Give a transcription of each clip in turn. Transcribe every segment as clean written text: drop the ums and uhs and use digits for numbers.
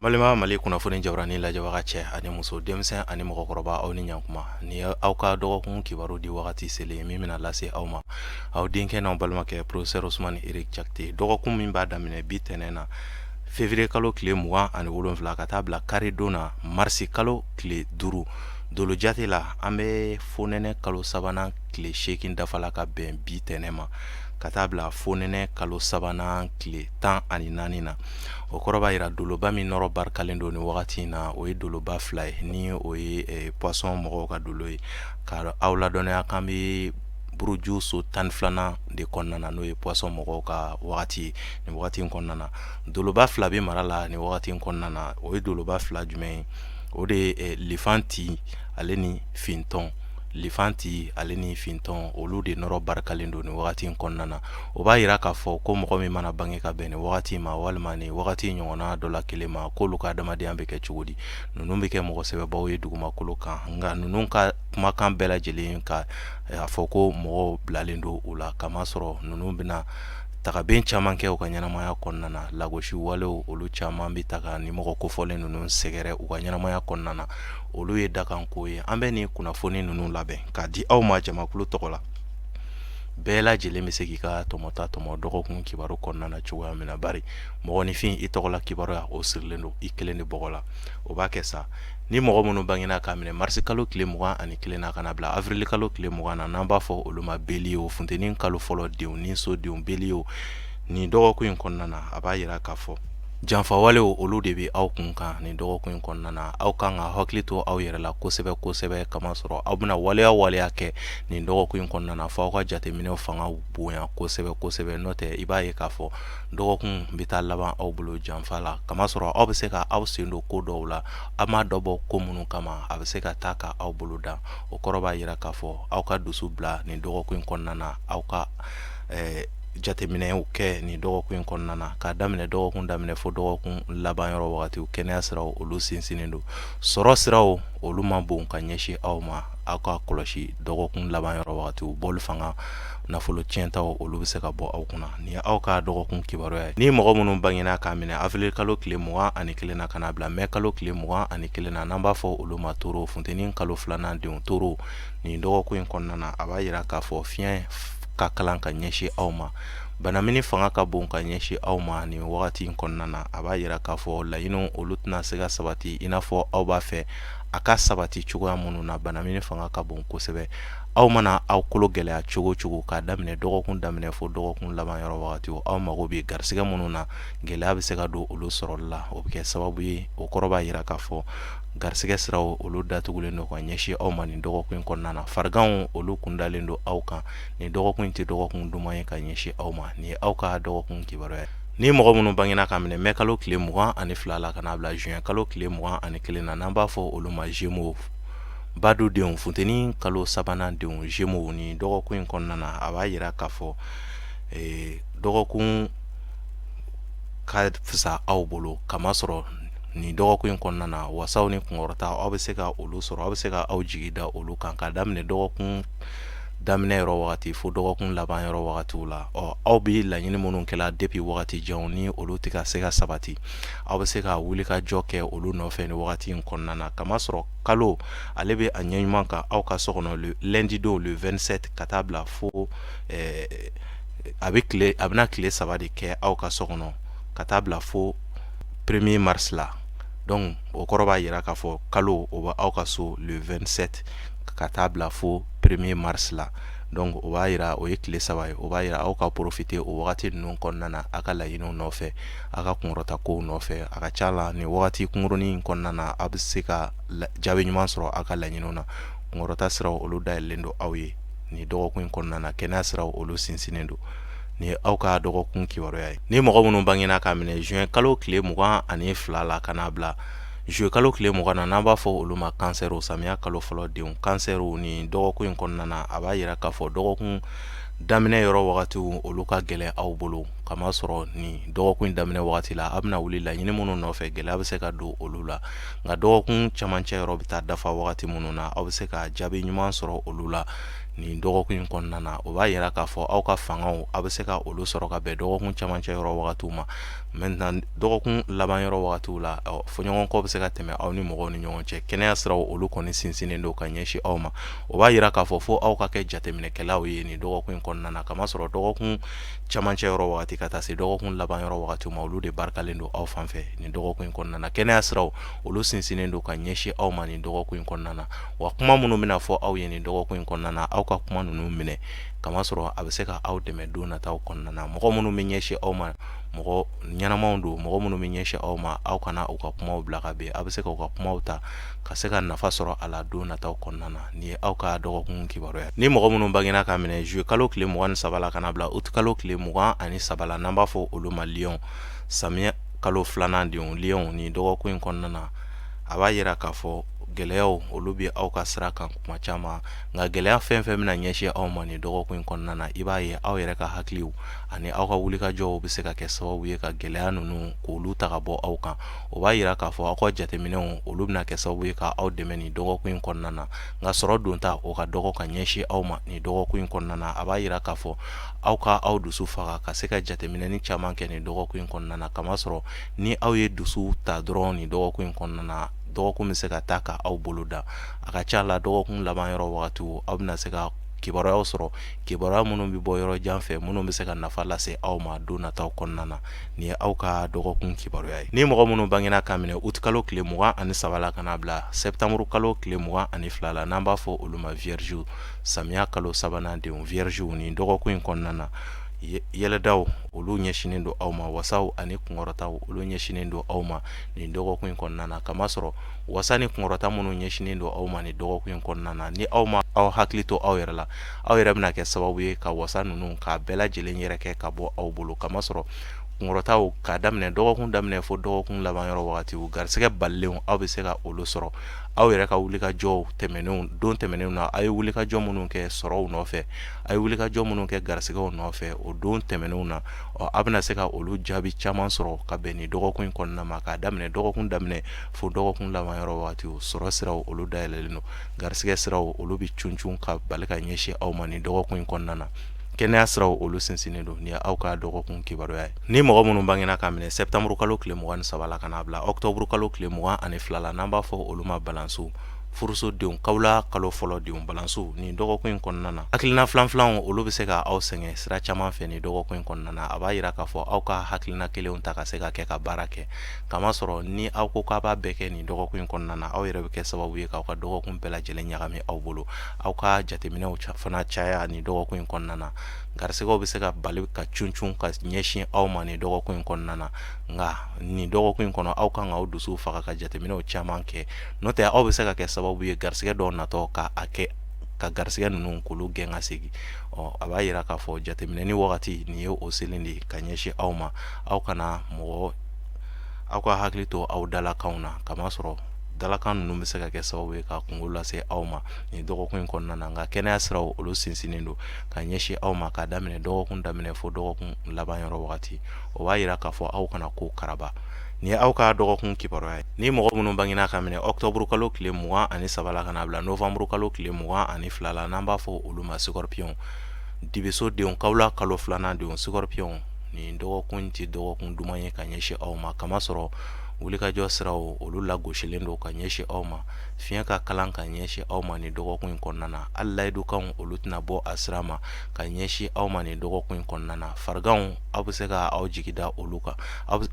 Malima mali kunnafoni jabarani lajɛbaga cɛ ani muso denmisɛn ani mɔgɔkɔrɔba aw ni ɲankuma ni aw ka dɔgɔkun kibaru di wagati selen min bɛna lase aw ma aw denkɛ n'aw balimakɛ professeur Usmani Eric Jakite dɔgɔkun min b'a daminɛ bi tɛnɛn na février kalo tile 27 ka taa bila kari don na marisi kalo tile 5 dolo jate la an bɛ fonɛnɛ kalo sabanan tile 8 dafala ka bɛn bi tɛnɛn ma ka taa bila fonɛnɛ kalo sabanan tile 14 na o kɔrɔ b'a yira doloba min nɔrɔ barikalen don ni wagati in na o ye doloba fila ye ni o ye poisson mɔgɔw ka dolo ye ka aw ladɔnniya kan bɛ buruju so 12nan de kɔnɔna na n'o ye poisson mɔgɔw ka wagati ye nin wagati in kɔnɔna na doloba fila bɛ mara la nin wagati in kɔnɔna na o ye doloba fila jumɛn ye o de ye lifanti ale ni fintɔn lifanti ale ni fintɔn olu de nɔrɔ barikalen don nin wagati in kɔnɔna na o b'a yira k'a fɔ ko mɔgɔ min mana bange ka bɛn nin wagati ma walima nin wagati ɲɔgɔnna dɔ la kelen ma k'olu ka adamadenya bɛ kɛ cogo di ninnu bɛ kɛ mɔgɔ sɛbɛbaw ye dugumakolo kan nka ninnu ka kumakan bɛɛ lajɛlen ka a fɔ ko mɔgɔw bilalen don u la kamasɔrɔ ninnu bɛna tagaben caman kɛ u ka ɲɛnamaya kɔnɔna na lagosi walew olu caman bɛ taga ni mɔgɔ kofɔlen ninnu sɛgɛrɛ u ka ɲɛnamaya kɔnɔna na olu ye dakanko ye an bɛ nin kunnafoni ninnu labɛn k'a di aw ma jamakulu tɔgɔ la bɛɛ lajɛlen bɛ se k'i ka tɔmɔta tɔmɔ dɔgɔkun kibaru kɔnɔna na cogoya min na bari mɔgɔninfin i tɔgɔ la kibaruya o sirilen don i kelen de bɔgɔ la o b'a kɛ sa ni mɔgɔ minnu bangena k'a minɛ marisi kalo tile 21 na ka na bila avril kalo tile 20 na n'an b'a fɔ olu ma beli o funteni kalo fɔlɔ denw ni so denw beli o nin dɔgɔkun in kɔnɔna na a b'a yira k'a fɔ janfawalew olu de bɛ aw kun kan nin dɔgɔkun in kɔnɔna na aw kan ka hakili to aw yɛrɛ la kosɛbɛ kosɛbɛ kamasɔrɔ aw bɛna waleya kɛ nin dɔgɔkun in kɔnɔna na fɔ aw ka jateminɛw fanga bonya kosɛbɛ kosɛbɛ n'o tɛ i b'a ye k'a fɔ dɔgɔkun bɛ taa laban aw bolo janfa la kamasɔrɔ aw bɛ se ka aw sen don ko dɔw la aw m'a dɔ bɔ ko minnu kama a bɛ se ka taa ka aw bolo da o kɔrɔ b'a yira k'a fɔ aw ka dusu bila nin dɔgɔkun in kɔnɔna na aw ka jateminɛw kɛ nin dɔgɔkun in kɔnɔna na k'a daminɛ dɔgɔkun daminɛ fo dɔgɔkun laban yɔrɔ wagati kɛnɛya siraw olu sinsinnen don sɔrɔ siraw olu ma bon ka ɲɛsin aw ma aw ka kɔlɔsi dɔgɔkun laban yɔrɔ wagati bɔli fanga nafolo tiɲɛtaw olu bɛ se ka bɔ aw kunna ni aw ka dɔgɔkun kibaruya ye ni mɔgɔ minnu bangena k'a minɛ avril kalo tile 21 na ka na bila mai kalo tile 21 na n'an b'a fɔ olu ma toro funteni kalo 2nan denw toro nin dɔgɔkun in kɔnɔna na a b'a yira k'a fɔ fiɲɛ ka kalan ka ɲɛsin aw ma banamini fanga ka bon ka ɲɛsin aw ma nin wagati in kɔnɔna na a b'a yira k'a fɔ laɲiniw olu tɛna se ka sabati i n'a fɔ aw b'a fɛ a ka sabati cogoya minnu na banamini fanga ka bon kosɛbɛ aw mana aw kolo gɛlɛya cogo cogo k'a daminɛ dɔgɔkun daminɛ fo dɔgɔkun laban yɔrɔ wagati aw mago bɛ garisɛgɛ minnu na gɛlɛya bɛ se ka don olu sɔrɔli la o bɛ kɛ sababu ye o kɔrɔ b'a yira k'a fɔ garisɛgɛ siraw olu datugulen don ka ɲɛsin aw ma nin dɔgɔkun in kɔnɔna na fariganw olu kundalen don aw kan nin dɔgɔkun in tɛ dɔgɔkun duman ye ka ɲɛsin aw ma nin ye aw ka dɔgɔkun kibaruya ni mɔgɔ minnu bangena ka minɛ mai kalo tile 22 la ka n'a bila juin kalo tile 21 na n'an b'a fɔ olu ma Gémeaux badudenw funteni kalo sabanan denw Gémeaux ni dɔgɔkun in kɔnɔna na a b'a yira k'a fɔ dɔgɔkun ka fisa aw bolo kamasɔrɔ nin dɔgɔkun in kɔnɔna na wasaw ni kunkɔrɔta aw bɛ se ka olu sɔrɔ aw bɛ se ka aw jigi da olu kan ka daminɛ dɔgɔkun daminɛ yɔrɔ wagati fo dɔgɔkun laban yɔrɔ wagatiw la aw bɛ laɲini minnu kɛla depuis wagati janw ni olu tɛ ka se ka sabati aw bɛ se ka wuli ka jɔ kɛ olu nɔfɛ nin wagati in kɔnɔna na kamasɔrɔ kalo ale bɛ a ɲɛɲuman kan aw ka so kɔnɔ lundi don le 27 ka taa bila fo a bɛna tile 3 de kɛ aw ka so kɔnɔ ka taa bila fo 1er mars la donc o kɔrɔ b'a yira k'a fɔ kalo o bɛ aw ka so le 27 ka taa bila fo 1er mars la donc o b'a yira o ye tile 3 ye o b'a yira aw ka profiter o wagati ninnu kɔnɔna na a ka laɲiniw nɔfɛ a ka kunkɔrɔta kow nɔfɛ a ka ca la nin wagati kunkurunin in kɔnɔna na a bɛ se ka jaabi ɲuman sɔrɔ a ka laɲiniw na kunkɔrɔta siraw olu dayɛlɛlen don aw ye nin dɔgɔkun in kɔnɔna na kɛnɛya siraw olu sinsinnen don ni aw ka dɔgɔkun kibaruya ye ni mɔgɔ minnu bangena k'a minɛ juin kalo tile 22 la ka n'a bila juillet kalo tile 20 na n'an b'a fɔ olu ma cancer samiya kalo fɔlɔ denw cancer ni dɔgɔkun in kɔnɔna na a b'a yira k'a fɔ dɔgɔkun daminɛ yɔrɔ wagatiw olu ka gɛlɛn aw bolo kamasɔrɔ nin dɔgɔkun daminɛ wagati la a bɛna wuli laɲini minnu nɔfɛ gɛlɛya bɛ se ka don olu la nka dɔgɔkun camancɛ yɔrɔ bɛ taa dafa wagati minnu na aw bɛ se ka jaabi ɲuman sɔrɔ olu la nin dɔgɔkun in kɔnɔna na o b'a yira k'a fɔ aw ka fangaw a bɛ se ka olu sɔrɔ ka bɛn dɔgɔkun camancɛ yɔrɔ wagatiw ma maintenant dɔgɔkun laban yɔrɔ wagatiw la fɔɲɔgɔnkɔ bɛ se ka tɛmɛ aw ni mɔgɔw ni ɲɔgɔn cɛ kɛnɛya siraw olu kɔni sinsinnen don ka ɲɛsin aw ma o b'a yira k'a fɔ fo aw ka kɛ jateminɛkɛlaw ye nin dɔgɔkun in kɔnɔna na kamasɔrɔ dɔgɔkun camancɛ yɔrɔ wagati ka taa se dɔgɔkun laban yɔrɔ wagatiw ma olu de barikalen don aw fan fɛ nin dɔgɔkun in kɔnɔna na kɛnɛya siraw olu sinsinnen don ka ɲɛsin aw ma nin dɔgɔkun in kɔnɔna na wa kuma minnu bɛna fɔ aw ye nin dɔgɔkun in kɔnɔna na aw ka kuma ninnu minɛ kamasɔrɔ a bɛ se ka aw dɛmɛ don nataw kɔnɔna na mɔgɔ minnu bɛ ɲɛsin aw ma mɔgɔ ɲɛnamaw don mɔgɔ minnu bɛ ɲɛsin aw ma aw kana u ka kumaw bila ka bɛn a bɛ se ka u ka kumaw ta ka se ka nafa sɔrɔ a la don nataw kɔnɔna na nin ye aw ka dɔgɔkun kibaruya ni mɔgɔ minnu bangena ka minɛ juillet kalo tile 23 la kana bila août kalo tile 23 la n'an b'a fɔ olu ma lion samiyɛ kalo filanan denw lion ni dɔgɔkun in kɔnɔna na a b'a yira k'a fɔ gɛlɛyaw olu bɛ aw ka sira kan kuma caman nka gɛlɛya fɛn fɛn bɛna ɲɛsin aw ma nin dɔgɔkun in kɔnɔna na i b'a ye aw yɛrɛ ka hakiliw ani aw ka wulikajɔw bɛ se ka kɛ sababu ye ka gɛlɛya ninnu k'olu ta ka bɔ aw kan o b'a yira k'a fɔ aw ka jateminɛw olu bɛna kɛ sababu ye ka aw dɛmɛ nin dɔgɔkun in kɔnɔna na nka sɔrɔ don ta o ka dɔgɔ ka ɲɛsin aw ma nin dɔgɔkun in kɔnɔna na a b'a yira k'a fɔ aw ka aw dusu faga ka se ka jateminɛni caman kɛ nin dɔgɔkun in kɔnɔna na kamasɔrɔ ni aw ye dusu ta dɔrɔn nin dɔgɔkun in kɔnɔna na dɔgɔkun bɛ se ka taa ka aw bolo da a ka ca la dɔgɔkun laban yɔrɔ wagatiw aw bɛna se ka kibaruyaw sɔrɔ kibaruya minnu bɛ bɔ yɔrɔ jan fɛ minnu bɛ se ka nafa lase aw ma don nataw kɔnɔna na nin ye aw ka dɔgɔkun kibaruya ye ni mɔgɔ minnu bangena ka minɛ août kalo tile 23 la kana bila septembre kalo tile 22 la n'an b'a fɔ olu ma vierge samiya kalo sabanan denw vierge nin dɔgɔkun in kɔnɔna na yɛlɛdaw olu ɲɛsinen don aw ma wasaw ani kunkɔrɔtaw olu ɲɛsinen don aw ma nin dɔgɔkun in kɔnɔna na kamasɔrɔ wasa ni kunkɔrɔta minnu ɲɛsinen don aw ma nin dɔgɔkun in kɔnɔna na ni aw ma aw hakili to aw yɛrɛ la aw yɛrɛ bɛna kɛ sababu ye ka wasa ninnu k'a bɛɛ lajɛlen yɛrɛ kɛ ka bɔ aw bolo kamasɔrɔ kunkɔrɔtaw k'a daminɛ dɔgɔkun daminɛ fo dɔgɔkun laban yɔrɔ wagatiw garisɛgɛ balilenw aw bɛ se ka olu sɔrɔ aw yɛrɛ ka wulikajɔw tɛmɛnenw don tɛmɛnenw na a ye wulikajɔ minnu kɛ sɔrɔw nɔfɛ a ye wulikajɔ minnu kɛ garisɛgɛw nɔfɛ o don tɛmɛnenw na a bɛna se ka olu jaabi caman sɔrɔ ka bɛn nin dɔgɔkun in kɔnɔna ma k'a daminɛ dɔgɔkun daminɛ fo dɔgɔkun laban yɔrɔ wagatiw sɔrɔ siraw olu dayɛlɛlen don garisɛgɛ siraw olu bɛ cuncun ka bali ka ɲɛsin aw ma nin dɔgɔkun in kɔnɔna na kɛnɛya siraw olu sinsinnen don ni aw ka dɔgɔkun kibaruya ye ni mɔgɔ minnu bangena ka minɛ septembre kalo tile 23 la kana bila octobre kalo tile 22 la n'an b'a fɔ olu ma balanso furusodenw kawla kalo fɔlɔ denw balanso nin dɔgɔkun in kɔnɔna na hakilina filanfilanw olu bɛ se ka aw sɛgɛn sira caman fɛ nin dɔgɔkun in kɔnɔna na a b'a yira k'a fɔ aw ka hakilina kelenw ta ka se ka kɛ ka baara kɛ kamasɔrɔ ni aw ko k'a b'a bɛɛ kɛ nin dɔgɔkun in kɔnɔna na aw yɛrɛ bɛ kɛ sababu ye k'aw ka dɔgɔkun bɛɛ lajɛlen ɲagami aw bolo aw ka jateminɛw fana caya nin dɔgɔkun in kɔnɔna na garisɛgɛw bɛ se ka bali ka cuncun ka ɲɛsin aw ma nin dɔgɔkun in kɔnɔna na nka nin dɔgɔkun in kɔnɔ aw kan ka aw dusu faga ka jateminɛw caman kɛ n'o tɛ aw bɛ se ka kɛ sababu ye garisɛgɛ dɔw natɔ ka a kɛ ka garisɛgɛ ninnu k'olu gɛn ka segin a b'a yira k'a fɔ jateminɛni wagati nin ye o selen de ka ɲɛsin aw ma aw kana mɔgɔ aw ka hakili to aw dalakanw na kamasɔrɔ dalakan ninnu bɛ se ka kɛ sababu ye ka kungo lase aw ma nin dɔgɔkun in kɔnɔna na nka kɛnɛya siraw olu sinsinnen don ka ɲɛsin aw ma k'a daminɛ dɔgɔkun daminɛ fo dɔgɔkun laban yɔrɔ wagati o b'a yira k'a fɔ aw kana ko karaba nin ye aw ka dɔgɔkun kibaruya ye ni mɔgɔ minnu bangena ka minɛ octobre kalo tile 23 la kana bila novembre kalo tile 22 la n'an b'a fɔ olu ma scorpion dibeso denw kawla kalo filanan denw scorpion nin dɔgɔkun tɛ dɔgɔkun duman ye ka ɲɛsin aw ma kamasɔrɔ wulikajɔ siraw olu lagosilen don ka ɲɛsin aw ma fiɲɛ ka kalan ka ɲɛsin aw ma nin dɔgɔkun in kɔnɔna na hali layidukanw olu tɛna bɔ a sira ma ka ɲɛsin aw ma nin dɔgɔkun in kɔnɔna na fariganw aw bɛ se ka aw jigi da olu kan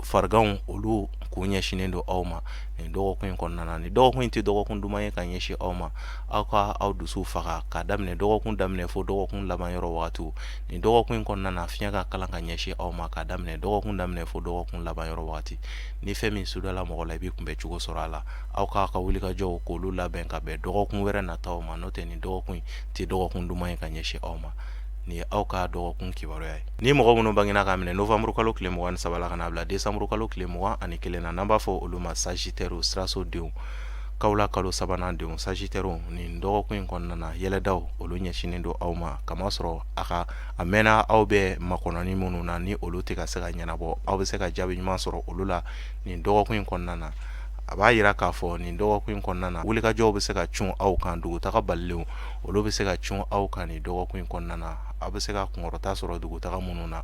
fariganw olu k'u ɲɛsinnen don aw ma nin dɔgɔkun in kɔnɔna na nin dɔgɔkun in tɛ dɔgɔkun duman ye ka ɲɛsin aw ma aw ka aw dusu faga k'a daminɛ dɔgɔkun daminɛ fo dɔgɔkun laban yɔrɔ wagatiw nin dɔgɔkun in kɔnɔna na fiɲɛ ka kalan ka ɲɛsin aw ma k'a daminɛ dɔgɔkun daminɛ fo dɔgɔkun laban yɔrɔ wagati ni fɛn min sudala mɔgɔ la i b'i kunbɛ cogo sɔrɔ a la aw k'a ka wulikajɔw k'olu labɛn ka bɛn dɔgɔkun wɛrɛ nataw ma n'o tɛ nin dɔgɔkun in tɛ dɔgɔkun duman ye ka ɲɛsin aw ma nin ye aw ka dɔgɔkun kibaruya ye ni mɔgɔ minnu bangena ka minɛ novembre kalo tile 23 la kana bila décembre kalo tile 21 na n'an b'a fɔ olu ma sagittaire sirasodenw kawla kalo sabanan denw sagittaire nin dɔgɔkun in kɔnɔna na yɛlɛdaw olu ɲɛsinen don aw ma kamasɔrɔ a mɛnna aw bɛ makɔnɔni minnu na ni olu tɛ ka se ka ɲɛnabɔ aw bɛ se ka jaabi ɲuman sɔrɔ olu la nin dɔgɔkun in kɔnɔna na a b'a yira k'a fɔ nin dɔgɔkun in kɔnɔna na wulikajɔw bɛ se ka cun aw kan, dugutaga balilenw olu bɛ se ka cun aw kan nin dɔgɔkun in kɔnɔna na. A bɛ se ka kunkɔrɔta sɔrɔ dugutaga minnu na,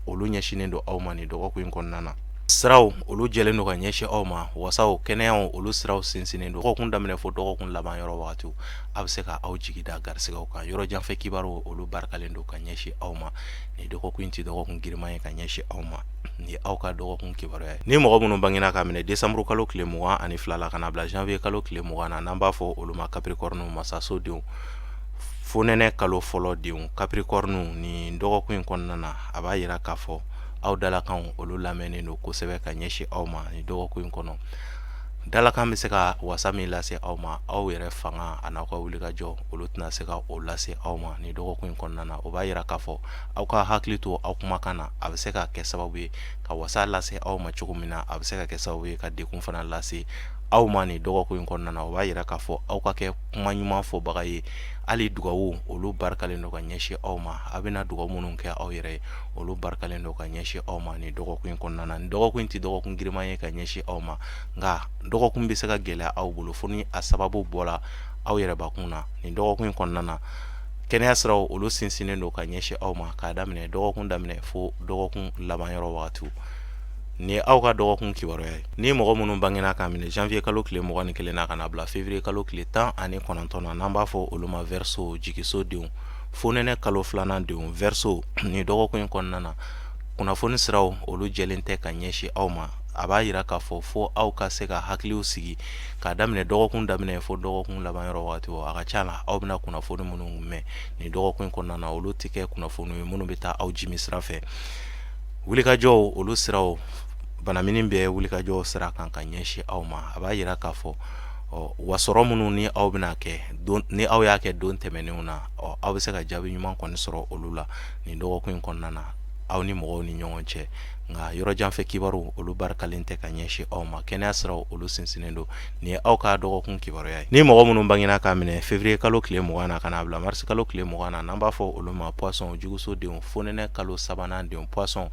olu ɲɛsinnen don aw ma nin dɔgɔkun in kɔnɔna na. Siraw olu jɛlen don ka ɲɛsin aw ma, wasaw kɛnɛyaw olu siraw sinsinnen don. Dɔgɔkun daminɛ fo dɔgɔkun laban yɔrɔ wagatiw a bɛ se ka aw jigi da garisigɛw kan. Yɔrɔ janfɛ kibaruw olu barikalen don ka ɲɛsin aw ma. Nin dɔgɔkun in ti dɔgɔkun giriman ye ka ɲɛsin aw ma. Nin ye aw ka dɔgɔkun kibaruya ye. Ni mɔgɔ minnu bangena ka minɛ décembre kalo tile 22 la ka na bila janvier kalo tile 20 na, n'an b'a fɔ olu ma capricorne masasodenw, fonɛnɛ kalo fɔlɔ denw capricorne, nin dɔgɔkun in kɔnɔna na a b'a yira k'a fɔ aw dalakanw olu lamɛnnen don kosɛbɛ ka ɲɛsin aw ma nin dɔgɔkun in kɔnɔ. Dalakan bɛ se ka wasa min lase aw ma, aw yɛrɛ fanga a n'aw ka wulikajɔ olu tɛna se ka o lase aw ma nin dɔgɔkun in kɔnɔna na. O b'a yira k'a fɔ aw ka hakili to aw kumakan na, a bɛ se ka kɛ sababu ye ka wasa lase aw ma cogo min na, a bɛ se ka kɛ sababu ye ka degun fana lase aw ma nin dɔgɔkun in kɔnɔna na. O b'a yira k'a fɔ aw ka kɛ kuma ɲuman fɔbaga ye, hali dugawu olu barikalen don ka ɲɛsin aw ma. A bɛna dugawu minnu kɛ aw yɛrɛ ye olu barikalen don ka ɲɛsin aw ma nin dɔgɔkun in kɔnɔna na. Nin dɔgɔkun in ti dɔgɔkun giriman ye ka ɲɛsin aw ma, nka dɔgɔkun bɛ se ka gɛlɛya aw bolo fo ni a sababu bɔra aw yɛrɛbakun na. Nin dɔgɔkun in kɔnɔna na kɛnɛya siraw olu sinsinnen don ka ɲɛsin aw ma k'a daminɛ dɔgɔkun daminɛ fo dɔgɔkun laban yɔrɔ wagatiw. Ni ye aw ka dɔgɔkun kibaruya ye. Ni mɔgɔ minnu bangena ka minɛ janvier kalo tile 21 na ka na bila février kalo tile 19 na, n'an b'a fɔ olu ma verseau jigisodenw, fonɛnɛ kalo 2nan denw verseau, nin dɔgɔkun in kɔnɔna na kunnafoni siraw olu jɛlen tɛ ka ɲɛsin aw ma. A b'a yira k'a fɔ fo aw ka se ka hakiliw sigi k'a daminɛ dɔgɔkun daminɛ fo dɔgɔkun laban yɔrɔ wagatiw. A ka ca la aw bɛna kunnafoni minnu mɛn nin dɔgɔkun in kɔnɔna na olu tɛ kɛ kunnafoni ye minnu bɛ taa aw jimi sira fɛ. Wulikajɔw olu siraw, banamini bɛ wulikajɔw sira kan ka ɲɛsin aw ma. A b'a yira k'a fɔ wasɔrɔ minnu ni aw bɛna kɛ ni aw y'a kɛ don tɛmɛnenw na, aw bɛ se ka jaabi ɲuman kɔni sɔrɔ olu la nin dɔgɔkun in kɔnɔna na aw ni mɔgɔw ni ɲɔgɔn cɛ. Nka yɔrɔ janfɛ kibaruw olu barikalen tɛ ka ɲɛsin aw ma, kɛnɛya siraw olu sinsinnen don. Nin ye aw ka dɔgɔkun kibaruya ye. Ni mɔgɔ minnu bangena ka minɛ février kalo tile 20 na ka na bila mars kalo tile 20 na, n'an b'a fɔ olu ma poisson jugusodenw, fonɛnɛ kalo 3nan denw poisson,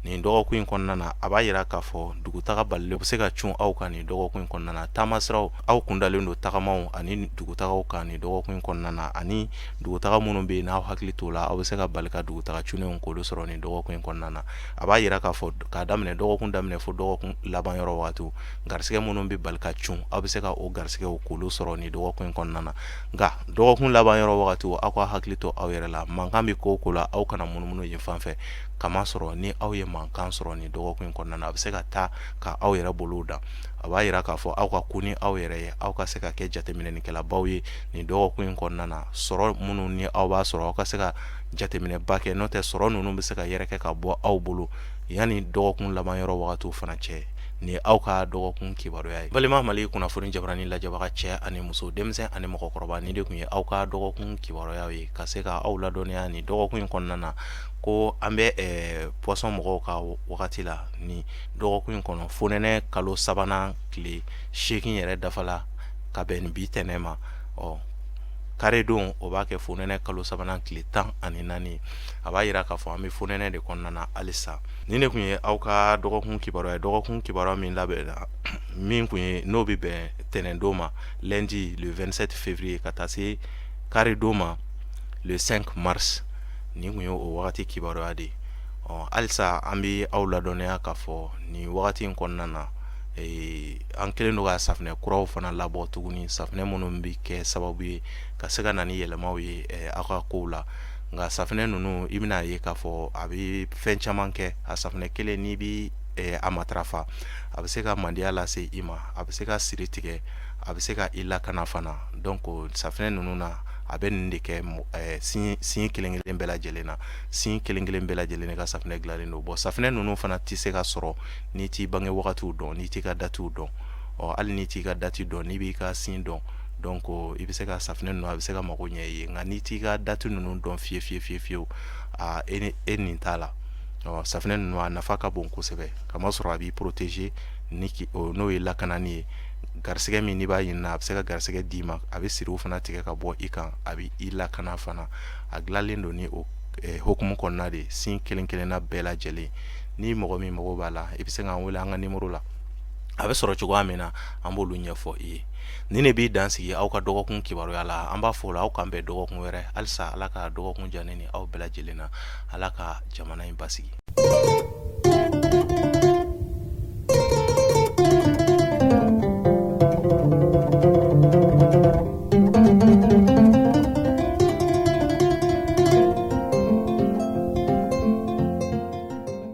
nin dɔgɔkun in kɔnɔna na a b'a yira k'a fɔ dugutaga balilen bɛ se ka cun aw kan nin dɔgɔkun in kɔnɔna na. Taama siraw aw kundalen don tagamaw ani dugutagaw kan nin dɔgɔkun in kɔnɔna na, ani dugutaga minnu bɛ yen n'aw hakili t'o la aw bɛ se ka bali ka dugutaga cunenw k'olu sɔrɔ nin dɔgɔkun in kɔnɔna na. A b'a yira k'a fɔ k'a daminɛ dɔgɔkun daminɛ fo dɔgɔkun laban yɔrɔ wagatiw garisigɛ minnu bɛ bali ka cun aw bɛ se ka o garisigɛw k'olu sɔrɔ nin dɔgɔkun in kɔnɔna na. Nka dɔgɔkun laban yɔrɔ wagatiw aw ka hakili to aw yɛrɛ la, mankan bɛ ko o ko la aw kana munumunu yen fan fɛ, kamasɔrɔ ni aw ye mankan sɔrɔ nin dɔgɔkun in kɔnɔna na a bɛ se ka taa ka aw yɛrɛ bolow dan. A b'a yira k'a fɔ aw ka ko ni aw yɛrɛ ye, aw ka se ka kɛ jateminɛlikɛlabaw ye nin dɔgɔkun in kɔnɔna na. Sɔrɔ minnu ni aw b'a sɔrɔ aw ka se ka jateminɛba kɛ, n'o tɛ sɔrɔ ninnu bɛ se ka yɛrɛkɛ ka bɔ aw bolo yanni dɔgɔkun laban yɔrɔ wagatiw fana cɛ. Nin ye aw ka dɔgɔkun kibaruya ye. Balima Mali kunnafoni jabaranin lajɛbaga cɛ ani muso, denmisɛn ani mɔgɔkɔrɔba, nin de tun ye aw ka dɔgɔkun kibaruya ye ka se ka aw ladɔnniya nin dɔgɔkun in kɔnɔna na ko an bɛ poisson mɔgɔw ka wagati la ni dɔgɔkun in kɔnɔ. Fonɛnɛ kalo 3nan tile 8 yɛrɛ dafala ka bɛn nin bi tɛnɛ ma. Kare don o b'a kɛ fonɛnɛ kalo 3nan tile 14. A b'a yira k'a fɔ an bɛ fonɛnɛ de kɔnɔna na halisa. Nin de tun ye aw ka dɔgɔkun kibaruya ye. Dɔgɔkun kibaruya min labɛnna min kun ye n'o bɛ bɛn tɛnɛndon ma lundi le 27 février ka taa se kare don ma le 5 mars. Nin kun ye o wagati kibaruya de ye. Halisa an bɛ aw ladɔnniya k'a fɔ nin wagati in kɔnɔna na an kɛlen don ka safinɛ kuraw fana labɔ tuguni, safinɛ minnu bɛ kɛ sababu ye ka se ka na ni yɛlɛmaw ye aw ka kow la. Nka safinɛ ninnu i bɛna ye k'a fɔ a bɛ fɛn caman kɛ. A safinɛ kelen n'i bɛ a matarafa a bɛ se ka mandiya lase i ma, a bɛ se ka siri tigɛ, a bɛ se ka i lakana fana. Donc safinɛ ninnu na a bɛ nin de kɛ sin kelen kelen bɛɛ lajɛlen na, sin kelen kelen bɛɛ lajɛlen ka safinɛ dilannen don. Safinɛ ninnu fana tɛ se ka sɔrɔ n'i t'i bange wagatiw dɔn, n'i t'i ka datiw dɔn. Hali n'i t'i ka dati dɔn, n'i b'i ka sin dɔn, donc i bɛ se ka safinɛ ninnu a bɛ se ka mago ɲɛ i ye. Nka n'i t'i ka dati ninnu dɔn fiyewu e nin t'a la. Safinɛ ninnu a nafa ka bon kosɛbɛ, kamasɔrɔ a b'i protéger n'o ye lakanani ye. Garisigɛ min n'i b'a ɲinina a bɛ se ka garisigɛ d'i ma, a bɛ siriw fana tigɛ ka bɔ i kan, a bɛ i lakana fana. A dilanlen don ni o hokumu kɔnɔna de sin kelen kelenna bɛɛ lajɛlen. Ni mɔgɔ min mago b'a la i bɛ se k'an wele an ka numéro la a bɛ sɔrɔ cogoya min na an b'olu ɲɛfɔ i ye. Ni ne b'i dan sigi aw ka dɔgɔkun kibaruya la, an b'a fɔ la aw k'an bɛn dɔgɔkun wɛrɛ, halisa ala ka dɔgɔkun diya ne ni aw bɛɛ lajɛlen na, ala ka jamana in basigi.